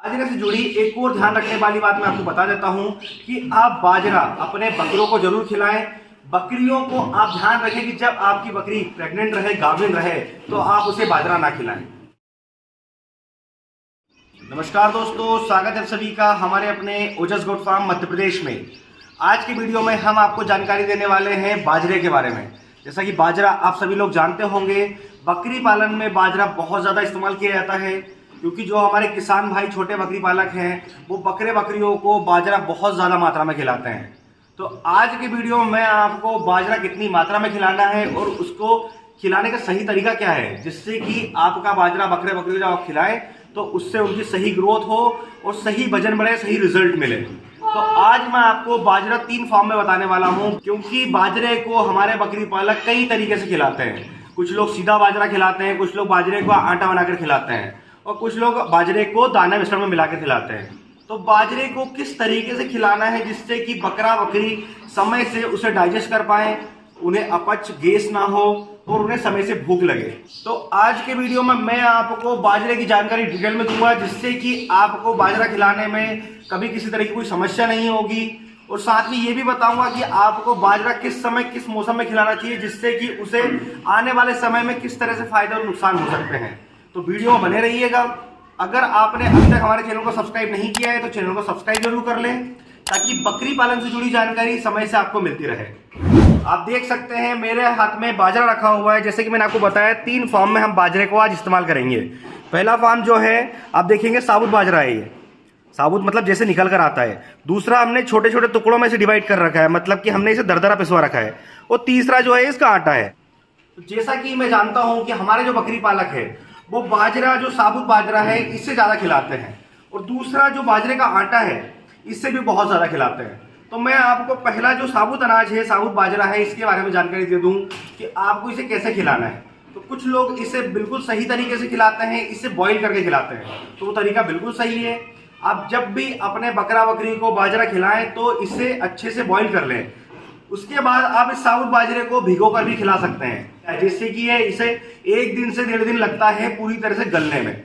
बाजरे से जुड़ी एक और ध्यान रखने वाली बात मैं आपको बता देता हूं कि आप बाजरा अपने बकरियों को जरूर खिलाएं। बकरियों को आप ध्यान रखें कि जब आपकी बकरी प्रेग्नेंट रहे, गाभिन रहे, तो आप उसे बाजरा ना खिलाएं। नमस्कार दोस्तों, स्वागत है सभी का हमारे अपने ओजस गोट फार्म मध्य प्रदेश में। आज की वीडियो में हम आपको जानकारी देने वाले हैं बाजरे के बारे में। जैसा कि बाजरा आप सभी लोग जानते होंगे, बकरी पालन में बाजरा बहुत ज़्यादा इस्तेमाल किया जाता है, क्योंकि जो हमारे किसान भाई छोटे बकरी पालक हैं वो बकरियों को बाजरा बहुत ज़्यादा मात्रा में खिलाते हैं। तो आज की वीडियो में मैं आपको बाजरा कितनी मात्रा में खिलाना है और उसको खिलाने का सही तरीका क्या है, जिससे कि आपका बाजरा बकरियों जब आप खिलाएं तो उससे उनकी सही ग्रोथ हो और सही वजन बढ़े, सही रिजल्ट मिले। तो आज मैं आपको बाजरा 3 फॉर्म में बताने वाला हूं, क्योंकि बाजरे को हमारे बकरी पालक कई तरीके से खिलाते हैं। कुछ लोग सीधा बाजरा खिलाते हैं, कुछ लोग बाजरे को आटा बनाकर खिलाते हैं और कुछ लोग बाजरे को दाना मिश्रण में मिलाकर खिलाते हैं। तो बाजरे को किस तरीके से खिलाना है जिससे कि बकरी समय से उसे डाइजेस्ट कर पाए, उन्हें अपच गैस ना हो और उन्हें समय से भूख लगे। तो आज के वीडियो में मैं आपको बाजरे की जानकारी डिटेल में दूंगा, जिससे कि आपको बाजरा खिलाने में कभी किसी तरह की कोई समस्या नहीं होगी। और साथ में ये भी बताऊंगा कि आपको बाजरा किस समय किस मौसम में खिलाना चाहिए, जिससे कि उसे आने वाले समय में किस तरह से फायदे और नुकसान हो सकते हैं। तो वीडियो में बने रहिएगा। अगर आपने अभी तक हमारे चैनल को सब्सक्राइब नहीं किया है तो चैनल को सब्सक्राइब जरूर कर लें, ताकि बकरी पालन से जुड़ी जानकारी समय से आपको मिलती रहे। आप देख सकते हैं मेरे हाथ में बाजरा रखा हुआ है। जैसे कि मैंने आपको बताया, 3 फॉर्म में हम बाजरे को आज इस्तेमाल करेंगे। पहला फॉर्म जो है आप देखेंगे साबुत बाजरा है, ये साबुत मतलब जैसे निकल कर आता है। दूसरा हमने छोटे छोटे टुकड़ों में से डिवाइड कर रखा है, मतलब कि हमने इसे दरदरा पिसवा रखा है। और तीसरा जो है इसका आटा है। तो जैसा कि मैं जानता हूं कि हमारे जो बकरी पालक है वो बाजरा, जो साबुत बाजरा है, इससे ज़्यादा खिलाते हैं, और दूसरा जो बाजरे का आटा है इससे भी बहुत ज़्यादा खिलाते हैं। तो मैं आपको पहला जो साबुत अनाज है, साबुत बाजरा है, इसके बारे में जानकारी दे दूं कि आपको इसे कैसे खिलाना है। तो कुछ लोग इसे बिल्कुल सही तरीके से खिलाते हैं, इसे बॉईल करके खिलाते हैं, तो वो तरीका बिल्कुल सही है। आप जब भी अपने बकरी को बाजरा खिलाएं तो इसे अच्छे से बॉईल कर लें। उसके बाद आप इस साबुत बाजरे को भिगो कर भी खिला सकते हैं, जिससे कि इसे 1 दिन से 1.5 दिन लगता है पूरी तरह से गलने में।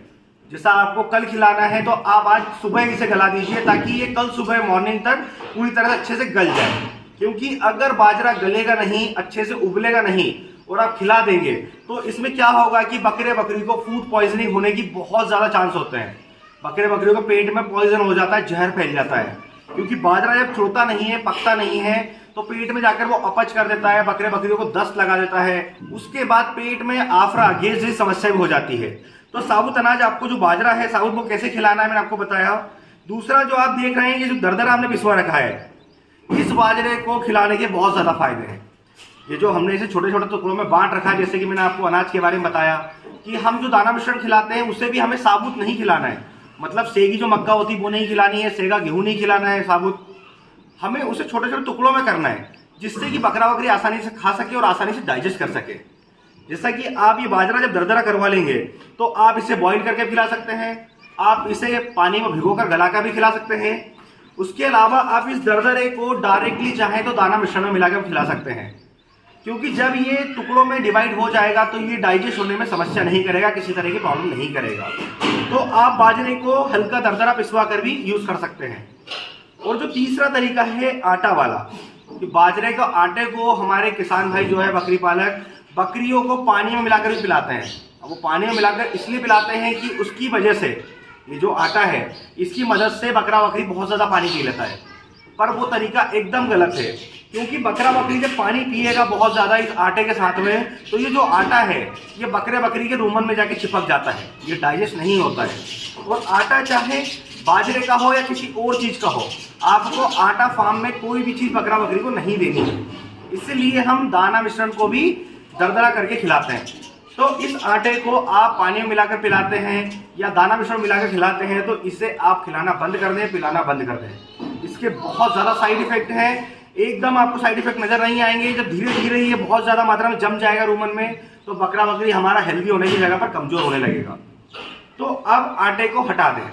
जैसा आपको कल खिलाना है तो आप आज सुबह इसे गला दीजिए, ताकि ये कल सुबह मॉर्निंग तक पूरी तरह से अच्छे से गल जाए। क्योंकि अगर बाजरा गलेगा नहीं, अच्छे से उबलेगा नहीं और आप खिला देंगे तो इसमें क्या होगा कि बकरी को फूड पॉइजनिंग होने की बहुत ज़्यादा चांस होते हैं। बकरियों के पेट में पॉइजन हो जाता है, जहर फैल जाता है। क्योंकि बाजरा जब छोड़ता नहीं है, पकता नहीं है, तो पेट में जाकर वो अपच कर देता है, बकरियों को दस्त लगा देता है। उसके बाद पेट में आफरा, गैस जैसी समस्या भी हो जाती है। तो साबुत अनाज आपको जो बाजरा है साबुत को कैसे खिलाना है मैंने आपको बताया। दूसरा जो आप देख रहे हैं, ये जो दरदरा हमने पिसवा रखा है, इस बाजरे को खिलाने के बहुत ज़्यादा फायदे हैं। ये जो हमने इसे छोटे छोटे टुकड़ों में बांट रखा है, जैसे कि मैंने आपको अनाज के बारे में बताया कि हम जो दाना मिश्रण खिलाते हैं उसे भी हमें साबुत नहीं खिलाना है। मतलब सेगी जो मक्का होती है वो नहीं खिलानी है, सेगा गेहूं नहीं खिलाना है साबुत, हमें उसे छोटे छोटे टुकड़ों में करना है, जिससे कि बकरी आसानी से खा सके और आसानी से डाइजेस्ट कर सके। जैसा कि आप ये बाजरा जब दरदरा करवा लेंगे तो आप इसे बॉईल करके खिला सकते हैं, आप इसे पानी में भिगोकर गलाकर भी खिला सकते हैं। उसके अलावा आप इस दरदरे को डायरेक्टली चाहें तो दाना मिश्रण में मिलाकर खिला सकते हैं, क्योंकि जब ये टुकड़ों में डिवाइड हो जाएगा तो ये डाइजेस्ट होने में समस्या नहीं करेगा, किसी तरह की प्रॉब्लम नहीं करेगा। तो आप बाजरे को हल्का दरदरा पिसवा कर भी यूज कर सकते हैं। और जो तीसरा तरीका है आटा वाला, कि बाजरे के आटे को हमारे किसान भाई जो है बकरी पालक बकरियों को पानी में मिलाकर भी पिलाते हैं। अब वो पानी में मिलाकर इसलिए पिलाते हैं कि उसकी वजह से ये जो आटा है इसकी मदद से बकरी बहुत ज़्यादा पानी पी लेता है। पर वो तरीका एकदम गलत है, क्योंकि बकरी जब पानी पिएगा बहुत ज़्यादा इस आटे के साथ में, तो ये जो आटा है ये बकरी के रूमन में जाके चिपक जाता है, ये डाइजेस्ट नहीं होता है। और आटा चाहे बाजरे का हो या किसी और चीज़ का हो, आपको आटा फार्म में कोई भी चीज़ बकरी को नहीं देनी है। इसलिए हम दाना मिश्रण को भी दरदरा करके खिलाते हैं। तो इस आटे को आप पानी में मिलाकर पिलाते हैं या दाना मिश्रण मिलाकर खिलाते हैं, तो इसे आप खिलाना बंद कर दें, पिलाना बंद कर दें। इसके बहुत ज़्यादा साइड इफेक्ट हैं। एकदम आपको साइड इफेक्ट नजर नहीं आएंगे। जब धीरे धीरे ये बहुत ज़्यादा मात्रा में जम जाएगा रूमन में, तो बकरी हमारा हेल्दी होने की जगह पर कमजोर होने लगेगा। तो अब आटे को हटा दें।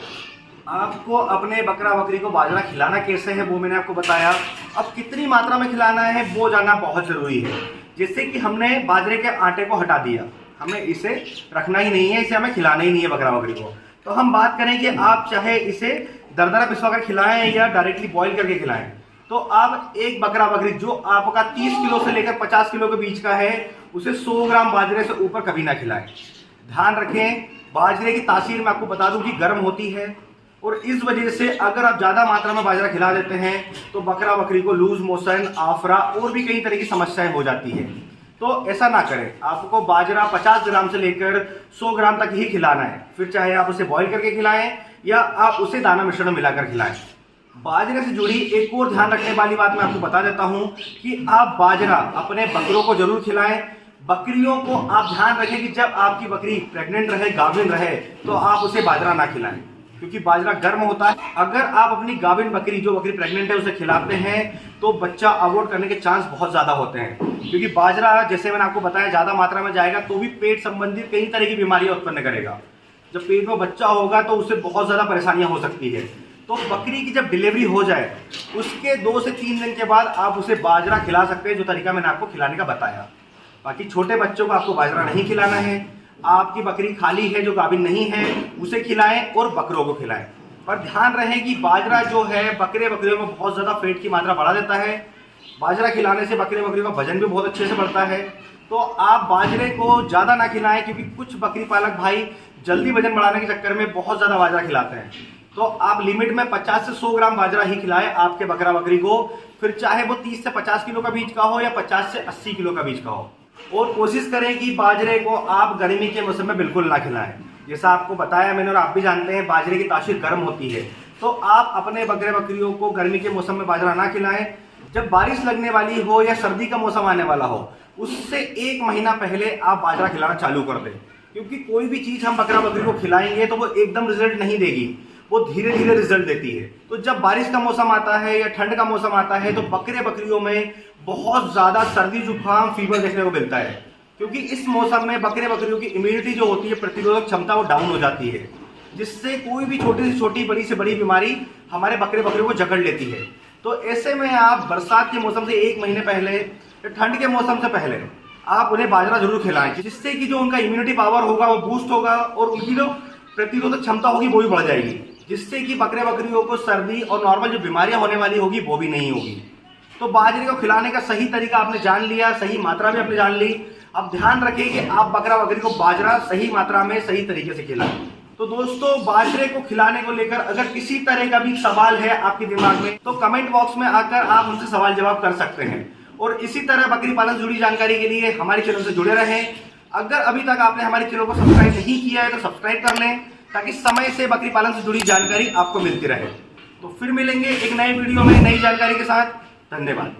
आपको अपने बकरी को बाजरा खिलाना कैसे है वो मैंने आपको बताया। अब कितनी मात्रा में खिलाना है वो जानना बहुत ज़रूरी है। जैसे कि हमने बाजरे के आटे को हटा दिया, हमें इसे रखना ही नहीं है, इसे हमें खिलाना ही नहीं है बकरी को। तो हम बात करें कि आप चाहे इसे दरदरा पिसवा कर खिलाएं या डायरेक्टली बॉईल करके खिलाएं, तो आप एक बकरा बकरी जो आपका 30 किलो से लेकर 50 किलो के बीच का है उसे 100 ग्राम बाजरे से ऊपर कभी ना खिलाएं। ध्यान रखें, बाजरे की तासीर मैं आपको बता दूं कि गर्म होती है और इस वजह से अगर आप ज़्यादा मात्रा में बाजरा खिला देते हैं तो बकरा बकरी को लूज मोशन, आफरा और भी कई तरह की समस्याएं हो जाती है। तो ऐसा ना करें, आपको बाजरा 50 ग्राम से लेकर 100 ग्राम तक ही खिलाना है। फिर चाहे आप उसे बॉईल करके खिलाएं या आप उसे दाना मिश्रण मिलाकर खिलाएं। बाजरे से जुड़ी एक और ध्यान रखने वाली बात मैं आपको बता देता हूं कि आप बाजरा अपने बकरों को जरूर खिलाएं। बकरियों को आप ध्यान रखें कि जब आपकी बकरी प्रेग्नेंट रहे, गाभिन रहे, तो आप उसे बाजरा ना खिलाएं, क्योंकि बाजरा गर्म होता है। अगर आप अपनी गाभिन बकरी, जो बकरी प्रेग्नेंट है, उसे खिलाते हैं तो बच्चा अबॉर्ट करने के चांस बहुत ज्यादा होते हैं, क्योंकि बाजरा, जैसे मैंने आपको बताया, ज्यादा मात्रा में जाएगा तो भी पेट संबंधित कई तरह की बीमारियां उत्पन्न करेगा। जब पेट में बच्चा होगा तो उससे बहुत ज्यादा परेशानियां हो सकती है। तो बकरी की जब डिलीवरी हो जाए उसके 2 से 3 दिन के बाद आप उसे बाजरा खिला सकते हैं, जो तरीका मैंने आपको खिलाने का बताया। बाकी छोटे बच्चों को आपको बाजरा नहीं खिलाना है। आपकी बकरी खाली है जो गाभिन नहीं है उसे खिलाएं और बकरों को खिलाएं। पर ध्यान रहे कि बाजरा जो है बकरे बकरियों में बहुत ज्यादा फैट की मात्रा बढ़ा देता है। बाजरा खिलाने से बकरे बकरियों का वजन भी बहुत अच्छे से बढ़ता है। तो आप बाजरे को ज्यादा ना खिलाएं, क्योंकि कुछ बकरी पालक भाई जल्दी वजन बढ़ाने के चक्कर में बहुत ज्यादा बाजरा खिलाते हैं। तो आप लिमिट में 50 से 100 ग्राम बाजरा ही खिलाएं आपके बकरा बकरी को, फिर चाहे वो 30 से 50 किलो का बीज का हो या 50 से 80 किलो का बीज का हो। और कोशिश करें कि बाजरे को आप गर्मी के मौसम में बिल्कुल ना खिलाएं। जैसा आपको बताया मैंने और आप भी जानते हैं, बाजरे की तासीर गर्म होती है। तो आप अपने बकरे बकरियों को गर्मी के मौसम में बाजरा ना खिलाएं। जब बारिश लगने वाली हो या सर्दी का मौसम आने वाला हो, उससे 1 महीना पहले आप बाजरा खिलाना चालू कर दें, क्योंकि कोई भी चीज हम बकरा बकरी को खिलाएंगे तो वो एकदम रिजल्ट नहीं देगी, वो धीरे धीरे रिजल्ट देती है। तो जब बारिश का मौसम आता है या ठंड का मौसम आता है तो बकरे बकरियों में बहुत ज्यादा सर्दी, जुकाम, फीवर देखने को मिलता है, क्योंकि इस मौसम में बकरे बकरियों की इम्यूनिटी जो होती है, प्रतिरोधक क्षमता, वो डाउन हो जाती है, जिससे कोई भी छोटी से छोटी, बड़ी से बड़ी बीमारी हमारे बकरे बकरियों को जकड़ लेती है। तो ऐसे में आप बरसात के मौसम से 1 महीने पहले या ठंड के मौसम से पहले आप उन्हें बाजरा जरूर खिलाएं, जिससे कि जो उनका इम्यूनिटी पावर होगा वो बूस्ट होगा और उनकी जो प्रतिरोधक क्षमता होगी वो भी बढ़ जाएगी, जिससे कि बकरे बकरियों को सर्दी और नॉर्मल जो बीमारियां होने वाली होगी वो भी नहीं होगी। तो बाजरे को खिलाने का सही तरीका आपने जान लिया, सही मात्रा भी आपने जान ली। अब ध्यान रखें कि आप बकरा बकरी को बाजरा सही मात्रा में, सही तरीके से खिलाएं। तो दोस्तों, बाजरे को खिलाने को लेकर अगर किसी तरह का भी सवाल है आपके दिमाग में तो कमेंट बॉक्स में आकर आप उनसे सवाल जवाब कर सकते हैं। और इसी तरह बकरी पालन से जुड़ी जानकारी के लिए हमारे चैनल से जुड़े रहें। अगर अभी तक आपने हमारे चैनल को सब्सक्राइब नहीं किया है तो सब्सक्राइब कर लें, ताकि समय से बकरी पालन से जुड़ी जानकारी आपको मिलती रहे। तो फिर मिलेंगे एक नए वीडियो में नई जानकारी के साथ। धन्यवाद।